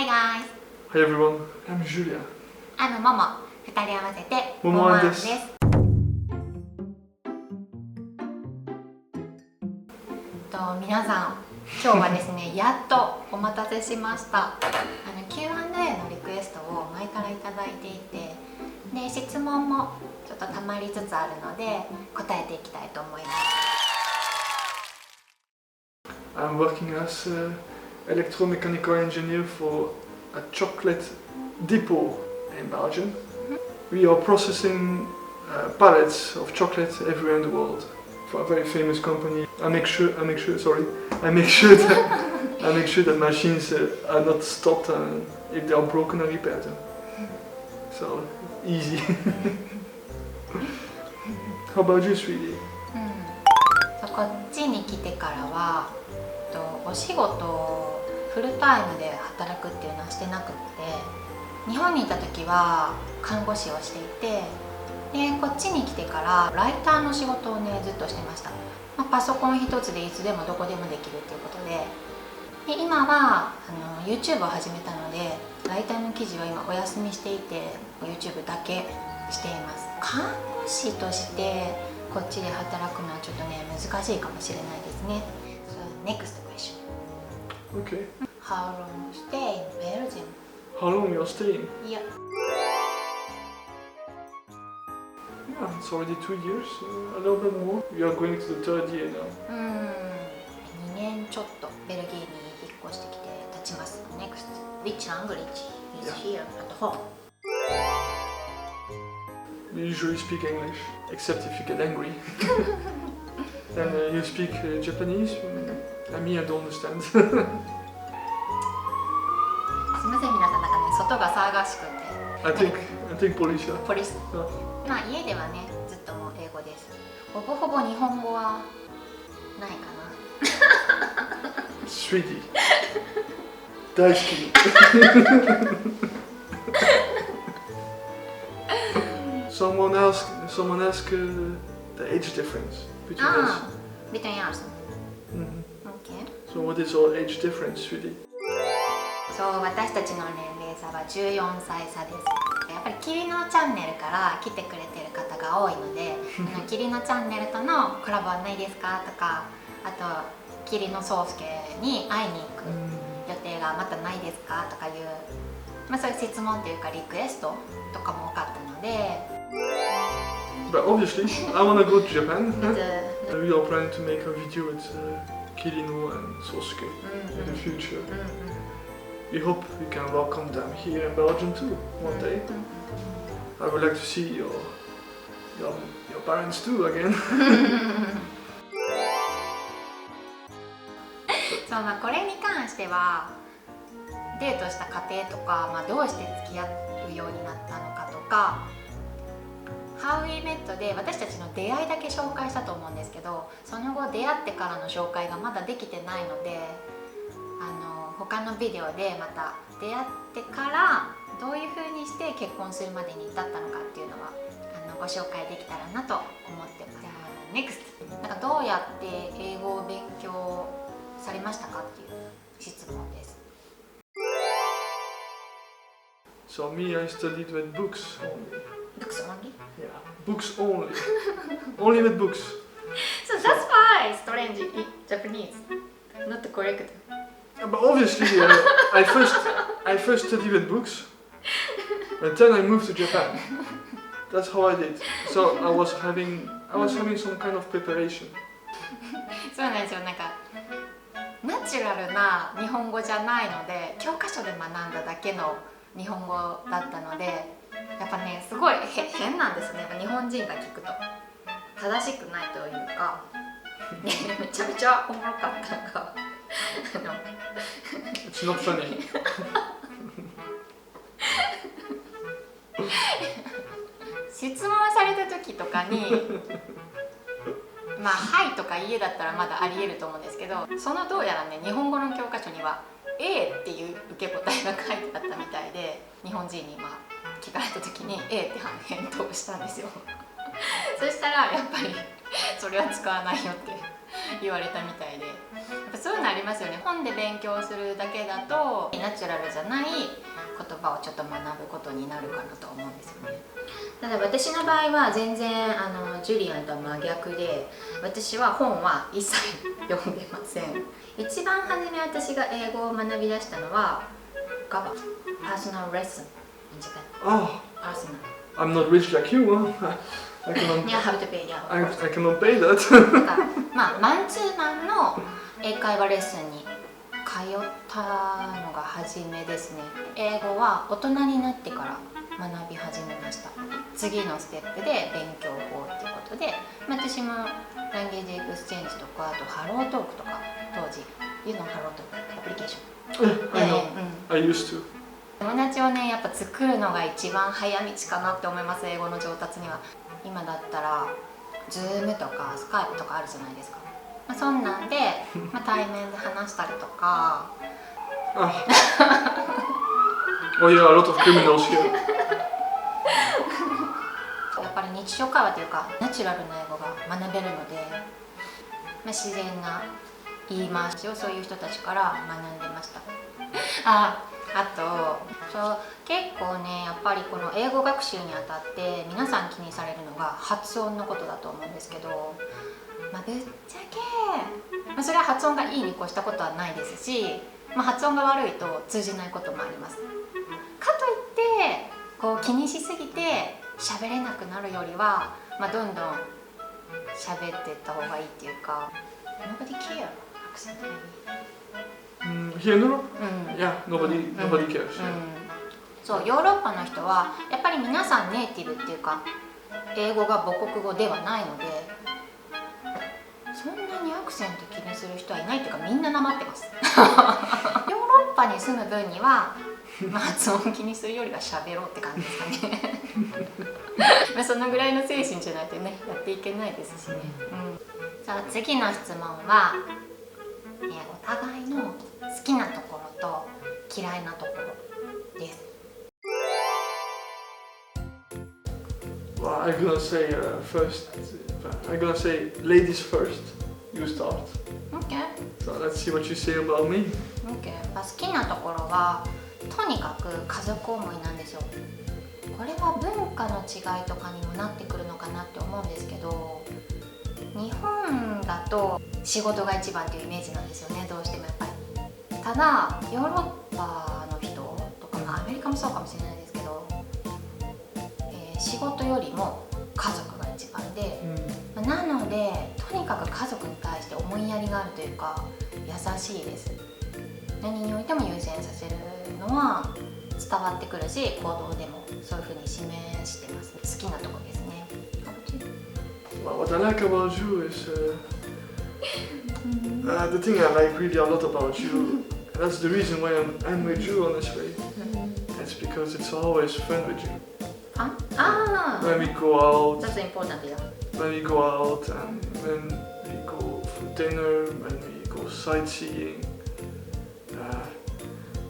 Hi guys! Hi everyone, I'm Julia. I'm Momo. 2人合わせてモモアンです。皆さん、今日はですね、やっとお待たせしました。Q&A のリクエストを前からいただいていて、で質問もちょっとたまりつつあるので答えていきたいと思います。I'm working as an electromechanical engineer for a chocolate depot in Belgium. We are processing pallets of chocolate everywhere in the world for a very famous company. I make sure that machines are not stopped and if they are broken, I repair them. So easy. How about you, sweetie? こっちに来てからはお仕事フルタイムで働くっていうのはしてなくって、日本にいた時は看護師をしていて、でこっちに来てからライターの仕事をねずっとしてました。パソコン一つでいつでもどこでもできるっていうことで、今はYouTube を始めたのでライターの記事は今お休みしていて YouTube だけしています。看護師としてこっちで働くのはちょっとね難しいかもしれないですね。Next question. Okay. How long you stay in Belgium? How long you're staying? Yeah. Yeah, it's already 2 years, a little bit more. We are going to the third year now. 2年ちょっとベルギーに引っ越してきて経ちます。Next. Which language is here at home? We usually speak English, except if you get angry. And you speak Japanese? Me, I don't understand. すみません皆さん、なんかね外が騒がしくて。I think Polish. ポリス。家ではねずっともう英語です。ほぼほぼ日本語はないかな。Sweetie. 大好き。Someone asked the age difference between us. Between us. Okay. So what is our age difference, sweetie? そう、私たちの年齢差は14歳差です。やっぱりキリノチャンネルから来てくれてる方が多いのでキリノチャンネルとのコラボはないですかとか、あとキリノ宗介に会いに行く予定がまたないですかとかいう、そういう質問というかリクエストとかも多かったので。But obviously, I want to go to Japan. We are planning to make a video with Kirino and Sosuke in the future. We hope we can welcome them here in Belgium too one day. I would like to see your parents too again. そう、これに関してはデートした過程とか、どうして付き合うようになったのかとか、How we met で私たちの出会いだけ紹介したと思うんですけど、その後出会ってからの紹介がまだできてないので、他のビデオでまた出会ってからどういう風にして結婚するまでに至ったのかっていうのはご紹介できたらなと思ってます。Next. なんかどうやって英語を勉強されましたかっていう質問です。So me, I studied with books only. Books only? Yeah, books only. Only with books. So that's why strange in Japanese. Not correct. But obviously, I first studied with books, and then I moved to Japan. That's how I did. So I was having some kind of preparation. そうなんですよ。なんかナチュラルな日本語じゃないので、教科書で学んだだけの日本語だったので、やっぱねすごい変なんですね。やっぱ日本人が聞くと正しくないというか、めちゃめちゃおもろかったのがIt's not funny. 質問された時とかにはいとかいいえだったらまだありえると思うんですけど、そのどうやらね日本語の教科書には A っていう受け答えが書いてあったみたいで、日本人に聞かれた時に A って返答したんですよ。そしたらやっぱりそれは使わないよって言われたみたいで、やっぱそういうのありますよね。本で勉強するだけだとナチュラルじゃない言葉をちょっと学ぶことになるかなと思うんですよね。ただ私の場合は全然ジュリアンとは真逆で、私は本は一切読んでません。一番初め私が英語を学び出したのはGABA、パーソナルレッスン in Japan。 Oh, パーソナル。 I'm not rich like you, huh? I cannot, Yeah, have to pay, yeah. I cannot pay that. なんかまあマンツーマンの英会話レッスンに通ったのが初めですね。英語は大人になってから学び始めました。次のステップで勉強法っていうことで、私もランゲージエクスチェンジとか、あとハロートークとか、当時ハロートークアプリケーション I know. I used to. 友達をねやっぱ作るのが一番早道かなって思います、英語の上達には。今だったら Zoom とか Skype とかあるじゃないですか。そんなんで、対面で話したりとか。Oh yeah, a lot of criminals here. やっぱり日常会話というかナチュラルな英語が学べるので、自然な言い回しをそういう人たちから学んでました。あと結構ねやっぱりこの英語学習にあたって皆さん気にされるのが発音のことだと思うんですけど、ぶっちゃけ、それは発音がいいに越したことはないですし、発音が悪いと通じないこともあります。かといってこう気にしすぎて喋れなくなるよりは、どんどん喋っていった方がいいっていうか。 Nobody care accent maybe. Here in Europe? Yeah, nobody cares. そうヨーロッパの人はやっぱり皆さんネイティブっていうか英語が母国語ではないので、そんなにアクセント気にする人はいないというか、みんななまってます。ヨーロッパに住む分には発音気にするよりは喋ろうって感じですかね。そのぐらいの精神じゃないとねやっていけないですしね。さあ次の質問は、お互いの好きなところと嫌いなところです。Well, I'm gonna say first. I'm gonna say ladies first. You start. Okay. So let's see what you say about me. Okay. 好きなところはとにかく家族思いなんですよ。これは文化の違いとかにもなってくるのかなって思うんですけど、日本だと仕事が一番っていうイメージなんですよね、どうしてもやっぱり。ただヨーロッパの人とか、アメリカもそうかもしれないですけど、仕事よりも家族が一番で、なのでとにかく家族に対して思いやりがあるというか優しいです。何においても優先させるのは伝わってくるし、行動でもそういうふうに示してます。好きなとこですね。Well, what I like about you is the thing I like really a lot about you. That's the reason why I'm with you, honestly. It's because it's always fun with you. Fun? When we go out. That's important, yeah. When we go out and when we go for dinner, when we go sightseeing.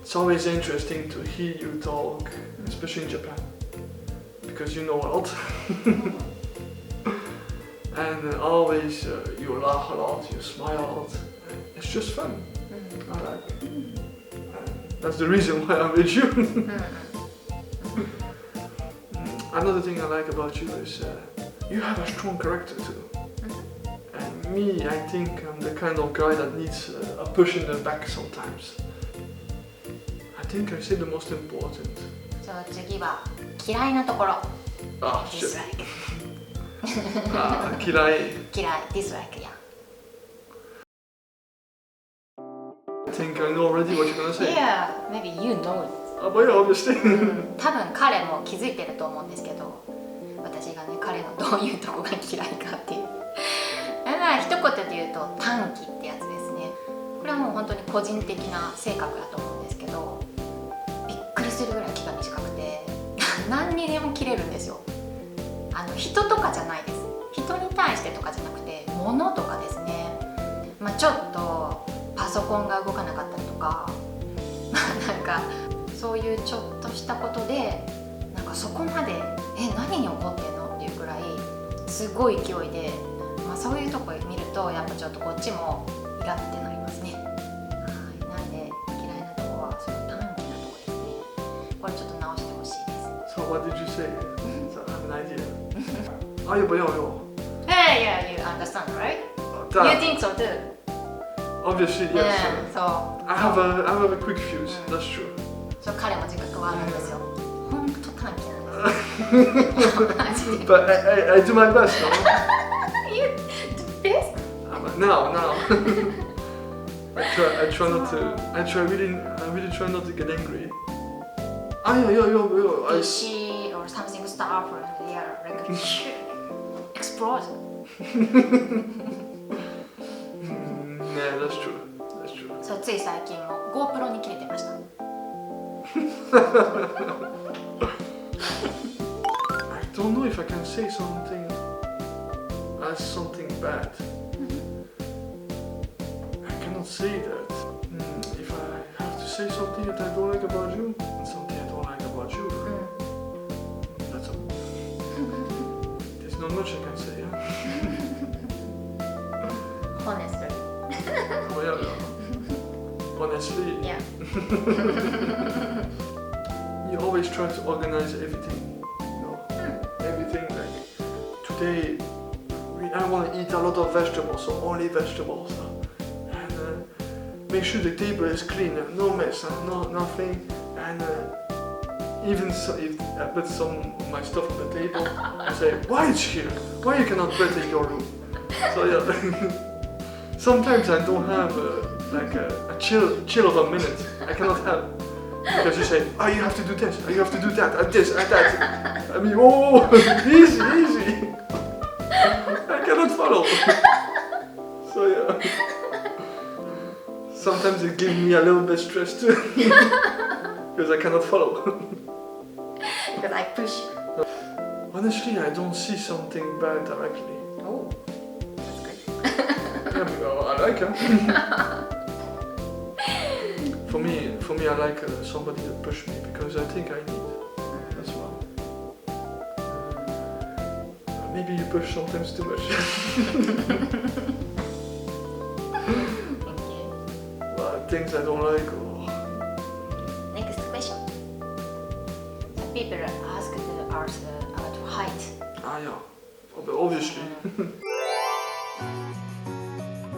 It's always interesting to hear you talk, especially in Japan, because you know a lot. And always you laugh a lot, you smile a lot. It's just fun. I like it. That's the reason why I'm with you. Another thing I like about you is you have a strong character too. And me, I think I'm the kind of guy that needs a push in the back sometimes. I think I say the most important. 次は嫌いなところ。Ah, shit. Dislike. Kirai. 嫌い dislike, yeah. I think I know already what you're gonna say. Yeah, maybe you know it. But yeah, obviously. 多分彼も気づいてると思うんですけど、私がね彼のどういうとこが嫌いかっていう。一言で言うと短気ってやつですね。これはもう本当に個人的な性格だと思うんですけど、びっくりするぐらい気が短くて何にでも切れるんですよ。人とかじゃないです。人に対してとかじゃなくて物とかですね。ちょっとパソコンが動かなかったりとかなんかそういうちょっとしたことでなんかそこまで何に怒ってんのっていうくらいすごい勢いで、そういうとこ見るとやっぱちょっとこっちもイラってなりますね。これちょっと直してほしいです。 So what did you say? So I have an idea. あ、やばいやばいやばい。 Yeah, you understand, right? You think so too? Obviously, yes. Yeah, so I have a quick fuse. That's true. そう彼も自覚はあるんですよ。本当短期なんですよ。マジで。 But I do my best now. You do best? Now. I try not to. I really try not to get angry. Ah, yeah. You see or something start from the air like explosion. Yeah, that's true. そうつい最近も GoPro に切れてました。I don't know if I can say something as something bad. I cannot say that. If I have to say something that I don't like about you and something I don't like about you, that's all. There's not much I can say, yeah? Honestly. Oh, yeah. Honestly, Yeah. you always try to organize everything. Everything like today, I want to eat a lot of vegetables, so only vegetables. And make sure the table is clean, no mess, nothing. And even so, if I put some of my stuff on the table, I say, why it's here? Why you cannot put it in your room? So yeah. Sometimes I don't have a chill of a minute. I cannot help. Because you say, oh, you have to do this, you have to do that, and this, and that. I mean, oh, easy. I cannot follow. So yeah. Sometimes it gives me a little bit stress too. Because I cannot follow. Because I push. Honestly, I don't see something bad directly. Oh, that's good. Yeah, well, I like it. For me, I like somebody that push me because I think I need. That's why. Maybe you push sometimes too much. Okay. Well, things I don't like. Next question. Some people ask us about height. Ah, yeah. Obviously.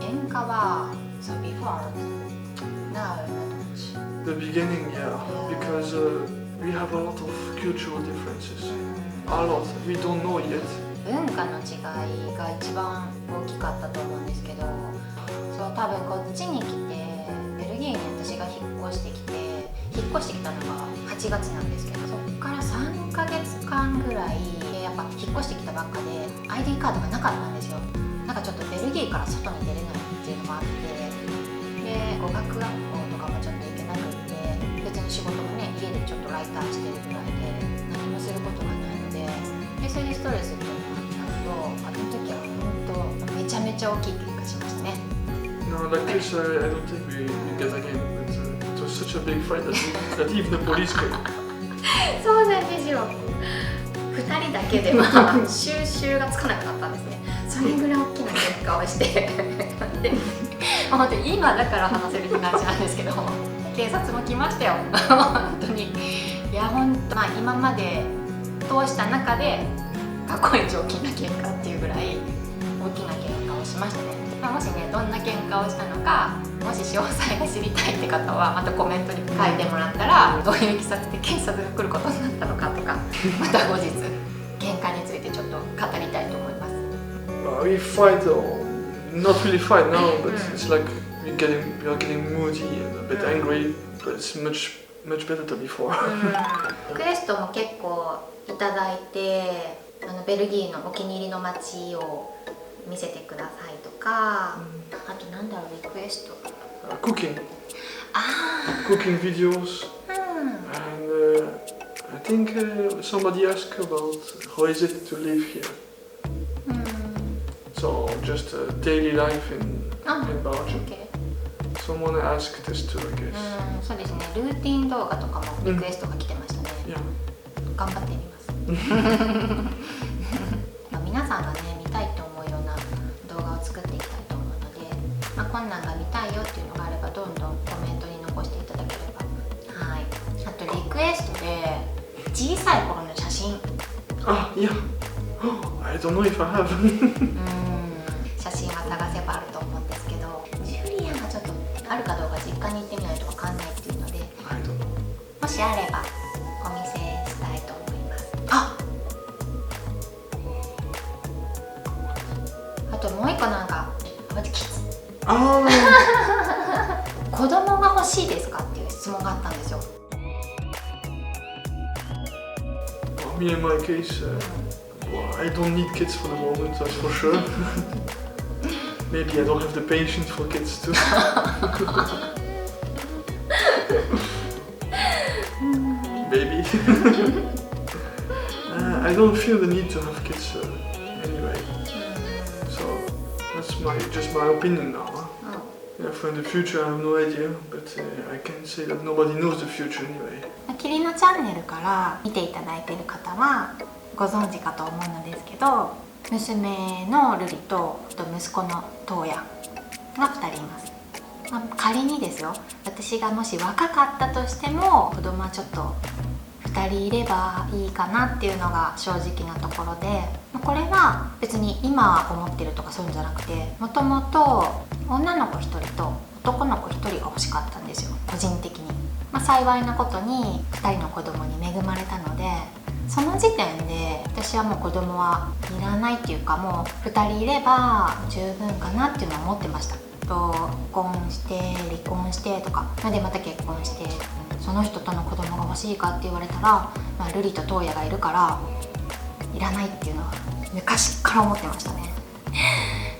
喧嘩は so before now not much. The beginning, yeah, because we have a lot of cultural differences. A lot. We don't know yet. 文化の違いが一番大きかったと思うんですけど、そう多分こっちに来てベルギーに私が引っ越してきたのが8月なんですけど、そこから3ヶ月間ぐらいでやっぱ引っ越してきたばっかで ID カードがなかったんですよ。なんかちょっとベルギーから外に出れないっていうのもあって、で語学学校とかもちょっと行けなくって、別に仕事もね家でちょっとライターしてるぐらいで何もすることがないので、それでストレスっていうのがあったのと、あの時は本当めちゃめちゃ大きい喧嘩しましたね。No, like this, I don't think we get again. But it was such a big fight that even the police came. そうなんですよ。2人だけでは収拾がつかなくなったんですね。それぐらい大きな喧嘩をしてで本当に今だから話せるって感じなんですけど、警察も来ましたよ本当に。いや本当、今まで通した中で過去一大きな喧嘩っていうぐらい大きな喧嘩をしましたね。もしねどんな喧嘩をしたのか、もし詳細が知りたいって方はまたコメントに書いてもらったら、どういういきさつで警察が来ることになったのかとか、また後日喧嘩についてちょっと語りたいと思います。We fight, not really fight now, but it's like we are getting moody and a bit angry, but it's much better than before. リクエストも結構いただいて、ベルギーのお気に入りの街を見せてくださいとか、あとなんだろうリクエスト。Cooking. あ Cooking videos. あ、And I think somebody asked about how is it to live here. So just daily life in Belgium. Okay. Someone asked this too, I guess. そうですね。ルーティン動画とかもリクエストが来てましたね。Yeah. 頑張ってみます。皆さんがね見たいと思うような動画を作っていきたいと思うので、こんなんが見たいよっていうのがあればどんどんコメントに残していただければ、はい、あとリクエストで小さい頃の写真Ah, yeah. Oh, I don't know if I have. 写真は探せばあると思うんですけど、ジュリアンがちょっとあるかどうか実家に行ってみないとわかんないっていうので、 I don't know. もしあればお見せしたいと思います。あともう一個なんかAh, 子供が欲しいですかっていう質問があったんですよ。 well, me in my case, well, I don't need kids for the moment, that's for sure. Maybe I don't have the patience for kids too. Maybe. I don't feel the need to have kids anyway. So that's just my opinion now. Yeah, for the future I have no idea, but I can say that nobody knows the future anyway. キリノチャンネルから見ていただいている方はご存知かと思うのですけど、娘のルリと息子のトウヤが2人います。仮にですよ、私がもし若かったとしても子供はちょっと2人いればいいかなっていうのが正直なところで、これは別に今思ってるとかそういうんじゃなくて、もともと女の子1人と男の子1人が欲しかったんですよ、個人的に。幸いなことに2人の子供に恵まれたので、その時点で私はもう子供はいらないっていうか、もう2人いれば十分かなっていうのは思ってました。結婚して離婚してとかでまた結婚して、その人との子供が欲しいかって言われたら、ルリとトウヤがいるからいらないっていうのは昔から思ってましたね。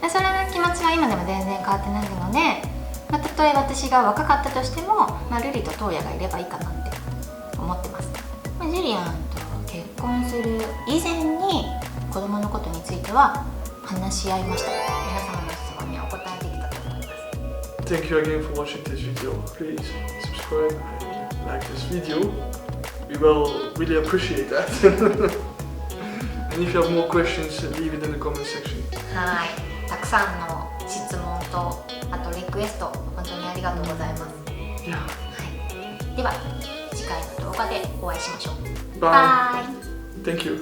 でそれの気持ちは今でも全然変わってないので、たとえ私が若かったとしても、ルリとトウヤがいればいいかなって思ってます。ジュリアンと結婚する以前に子供のことについては話し合いました。皆様の質問にお答えできたと思います。 Thank you again for watching this video. Please subscribe and like this video. We will really appreciate that. And if you have more questions, leave it in the comment section. はい、たくさんの質問とあとリクエスト本当にありがとうございます。 Yeah. はい、では次回の動画でお会いしましょう。 Bye.バイ。 Thank you.